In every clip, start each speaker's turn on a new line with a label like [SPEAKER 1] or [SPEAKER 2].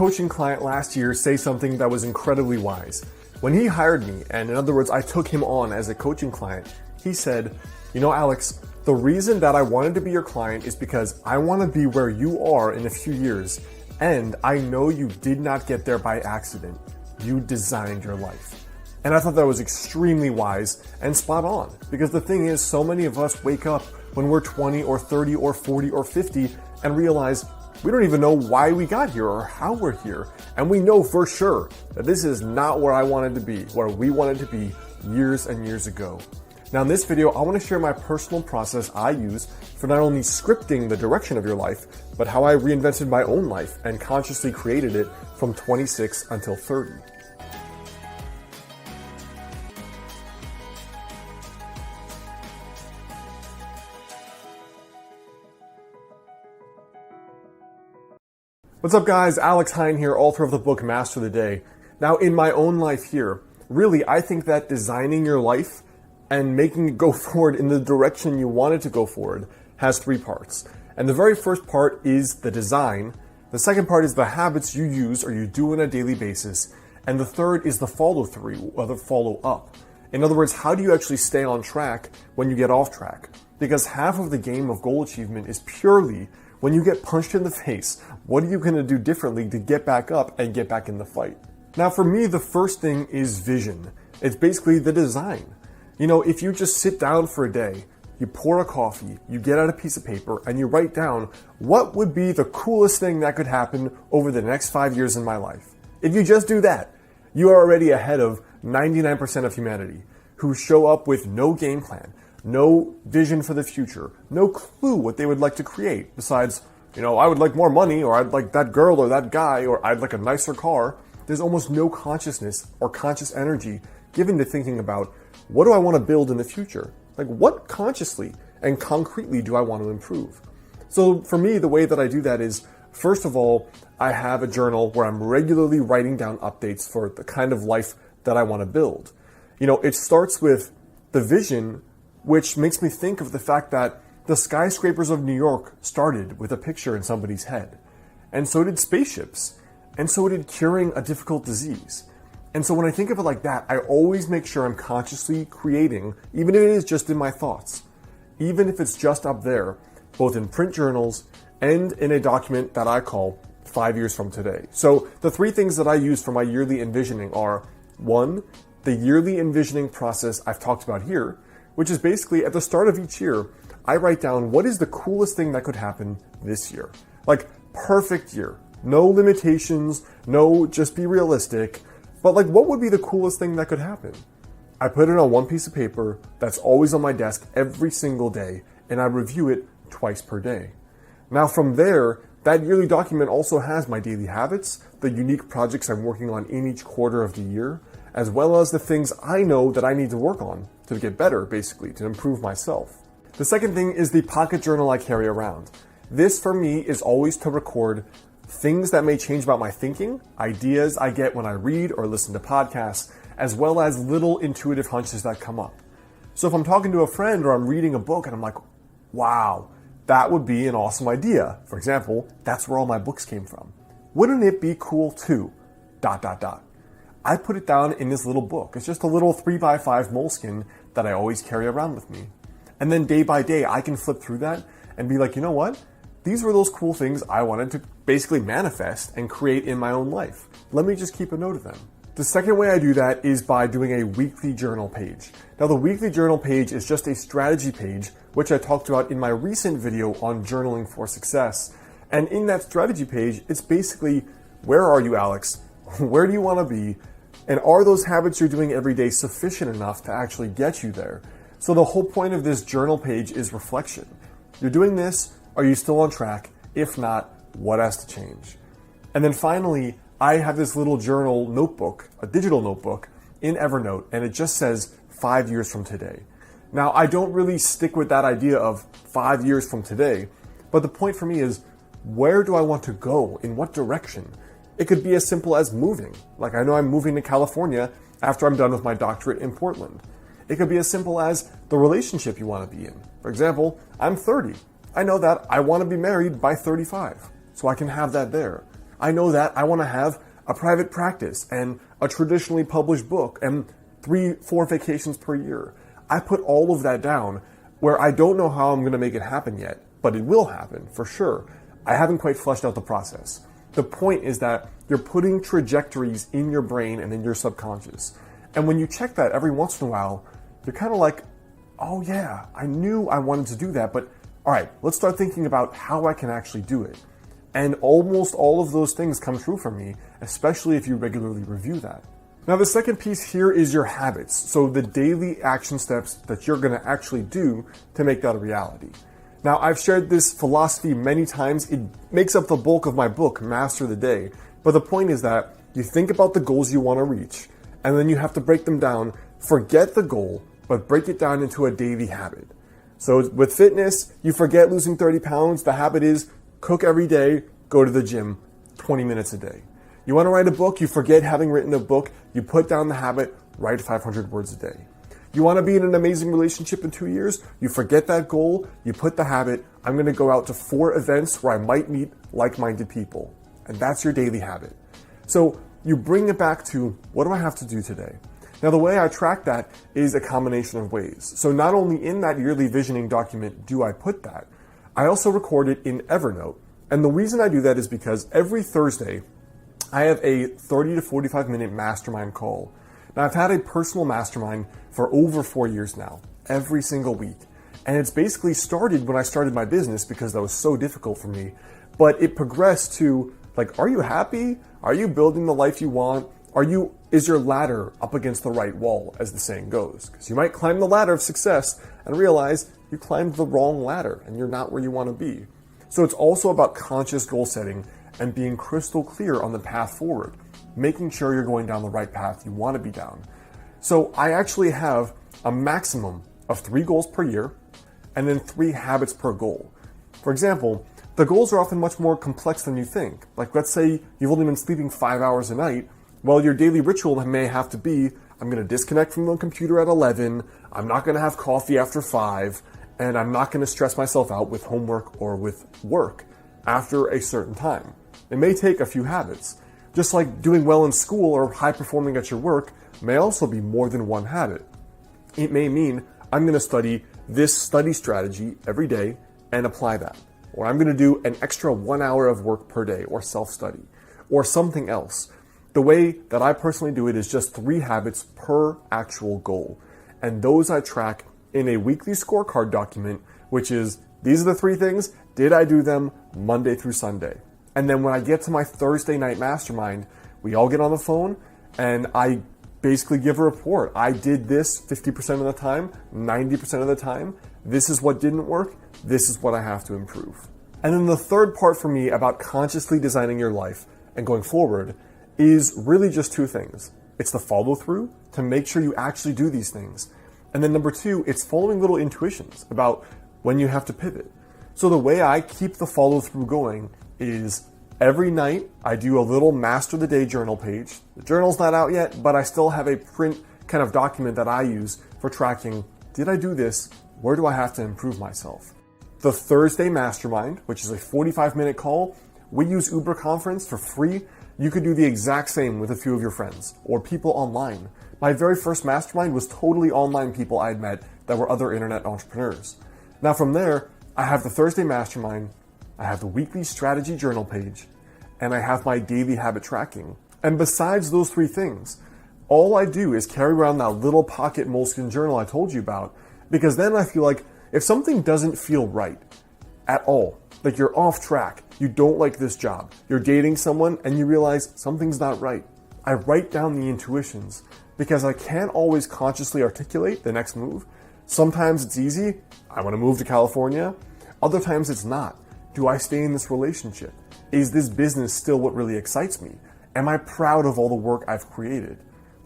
[SPEAKER 1] coaching client last year say something that was incredibly wise. When he hired me, and in other words, I took him on as a coaching client, he said, "You know, Alex, the reason that I wanted to be your client is because I want to be where you are in a few years, and I know you did not get there by accident. You designed your life." And I thought that was extremely wise and spot on, because the thing is, so many of us wake up when we're 20 or 30 or 40 or 50 and realize we don't even know why we got here or how we're here. And we know for sure that this is not where I wanted to be, where we wanted to be years and years ago. Now in this video, I want to share my personal process I use for not only scripting the direction of your life, but how I reinvented my own life and consciously created it from 26 until 30. What's up guys, Alex Hine here, author of the book Master the Day. Now in my own life here, really I think that designing your life and making it go forward in the direction you want it to go forward has three parts. And the very first part is the design, the second part is the habits you use or you do on a daily basis, and the third is the follow through or the follow up. In other words, how do you actually stay on track when you get off track? Because half of the game of goal achievement is purely when you get punched in the face, what are you going to do differently to get back up and get back in the fight? Now for me, the first thing is vision. It's basically the design. You know, if you just sit down for a day, you pour a coffee, you get out a piece of paper, and you write down what would be the coolest thing that could happen over the next 5 years in my life. If you just do that, you are already ahead of 99% of humanity who show up with no game plan, no vision for the future, no clue what they would like to create besides, you know, I would like more money, or I'd like that girl or that guy, or I'd like a nicer car. There's almost no consciousness or conscious energy given to thinking about what do I want to build in the future? Like what consciously and concretely do I want to improve? So for me, the way that I do that is, first of all, I have a journal where I'm regularly writing down updates for the kind of life that I want to build. You know, it starts with the vision, which makes me think of the fact that the skyscrapers of New York started with a picture in somebody's head. And so did spaceships. And so did curing a difficult disease. And so when I think of it like that, I always make sure I'm consciously creating, even if it is just in my thoughts, even if it's just up there, both in print journals and in a document that I call 5 years from today. So the three things that I use for my yearly envisioning are, one, the yearly envisioning process I've talked about here, which is basically at the start of each year, I write down what is the coolest thing that could happen this year. Like perfect year, no limitations, no just be realistic, but like what would be the coolest thing that could happen? I put it on one piece of paper that's always on my desk every single day, and I review it twice per day. Now from there, that yearly document also has my daily habits, the unique projects I'm working on in each quarter of the year, as well as the things I know that I need to work on to get better, basically, to improve myself. The second thing is the pocket journal I carry around. This for me is always to record things that may change about my thinking, ideas I get when I read or listen to podcasts, as well as little intuitive hunches that come up. So if I'm talking to a friend or I'm reading a book and I'm like, wow, that would be an awesome idea. For example, that's where all my books came from. Wouldn't it be cool too? ... I put it down in this little book. It's just a little 3x5 moleskin that I always carry around with me. And then day by day, I can flip through that and be like, you know what? These were those cool things I wanted to basically manifest and create in my own life. Let me just keep a note of them. The second way I do that is by doing a weekly journal page. Now the weekly journal page is just a strategy page, which I talked about in my recent video on journaling for success. And in that strategy page, it's basically, where are you, Alex? Where do you want to be? And are those habits you're doing every day sufficient enough to actually get you there? So the whole point of this journal page is reflection. You're doing this, are you still on track? If not, what has to change? And then finally, I have this little journal notebook, a digital notebook in Evernote, and it just says 5 years from today. Now, I don't really stick with that idea of 5 years from today, but the point for me is, where do I want to go? In what direction? It could be as simple as moving. Like I know I'm moving to California after I'm done with my doctorate in Portland. It could be as simple as the relationship you want to be in. For example, I'm 30. I know that I want to be married by 35, so I can have that there. I know that I want to have a private practice and a traditionally published book and 3-4 vacations per year. I put all of that down where I don't know how I'm going to make it happen yet, but it will happen for sure. I haven't quite fleshed out the process. The point is that you're putting trajectories in your brain and in your subconscious. And when you check that every once in a while, you're kind of like, oh yeah, I knew I wanted to do that, but all right, let's start thinking about how I can actually do it. And almost all of those things come true for me, especially if you regularly review that. Now, the second piece here is your habits. So the daily action steps that you're going to actually do to make that a reality. Now, I've shared this philosophy many times. It makes up the bulk of my book, Master the Day. But the point is that you think about the goals you want to reach, and then you have to break them down. Forget the goal, but break it down into a daily habit. So with fitness, you forget losing 30 pounds. The habit is cook every day, go to the gym 20 minutes a day. You want to write a book, you forget having written a book, you put down the habit, write 500 words a day. You want to be in an amazing relationship in 2 years, you forget that goal, you put the habit, I'm going to go out to 4 events where I might meet like-minded people. And that's your daily habit. So you bring it back to, what do I have to do today? Now, the way I track that is a combination of ways. So not only in that yearly visioning document do I put that, I also record it in Evernote. And the reason I do that is because every Thursday, I have a 30 to 45 minute mastermind call. Now, I've had a personal mastermind for over 4 years now, every single week. And it's basically started when I started my business because that was so difficult for me. But it progressed to, like, are you happy? Are you building the life you want? Is your ladder up against the right wall, as the saying goes? Because you might climb the ladder of success and realize you climbed the wrong ladder and you're not where you want to be. So it's also about conscious goal setting and being crystal clear on the path forward, making sure you're going down the right path you want to be down. So I actually have a maximum of 3 goals per year and then 3 habits per goal. For example, the goals are often much more complex than you think. Like, let's say you've only been sleeping 5 hours a night. Well, your daily ritual may have to be, I'm going to disconnect from the computer at 11, I'm not going to have coffee after 5, and I'm not going to stress myself out with homework or with work after a certain time. It may take a few habits. Just like doing well in school or high performing at your work may also be more than one habit. It may mean I'm going to study this study strategy every day and apply that. Or I'm going to do an extra 1 hour of work per day or self-study or something else. The way that I personally do it is just 3 habits per actual goal. And those I track in a weekly scorecard document, which is, these are the 3 things, did I do them Monday through Sunday? And then when I get to my Thursday night mastermind, we all get on the phone and I basically give a report. I did this 50% of the time, 90% of the time. This is what didn't work. This is what I have to improve. And then the third part for me about consciously designing your life and going forward is really just 2 things. It's the follow through to make sure you actually do these things. And then number 2, it's following little intuitions about when you have to pivot. So the way I keep the follow through going is every night I do a little Master the Day journal page. The journal's not out yet, but I still have a print kind of document that I use for tracking, did I do this? Where do I have to improve myself? The Thursday Mastermind, which is a 45-minute call, we use Uber Conference for free. You could do the exact same with a few of your friends or people online. My very first mastermind was totally online people I had met that were other internet entrepreneurs. Now from there, I have the Thursday Mastermind, I have the weekly strategy journal page, and I have my daily habit tracking. And besides those 3 things, all I do is carry around that little pocket moleskin journal I told you about, because then I feel like if something doesn't feel right at all, like you're off track, you don't like this job, you're dating someone and you realize something's not right, I write down the intuitions because I can't always consciously articulate the next move. Sometimes it's easy, I want to move to California. Other times it's not. Do I stay in this relationship? Is this business still what really excites me? Am I proud of all the work I've created?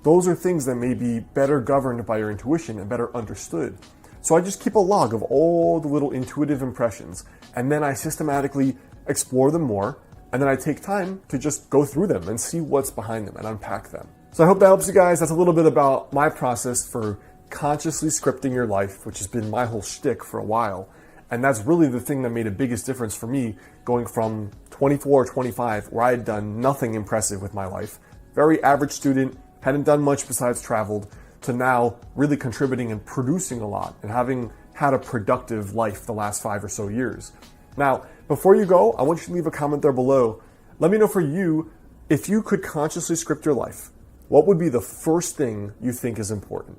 [SPEAKER 1] Those are things that may be better governed by your intuition and better understood. So I just keep a log of all the little intuitive impressions, and then I systematically explore them more, and then I take time to just go through them and see what's behind them and unpack them. So I hope that helps you guys. That's a little bit about my process for consciously scripting your life, which has been my whole shtick for a while. And that's really the thing that made the biggest difference for me going from 24 or 25, where I had done nothing impressive with my life, very average student, hadn't done much besides traveled, to now really contributing and producing a lot and having had a productive life the last 5 or so years. Now, before you go, I want you to leave a comment there below. Let me know for you, if you could consciously script your life, what would be the first thing you think is important?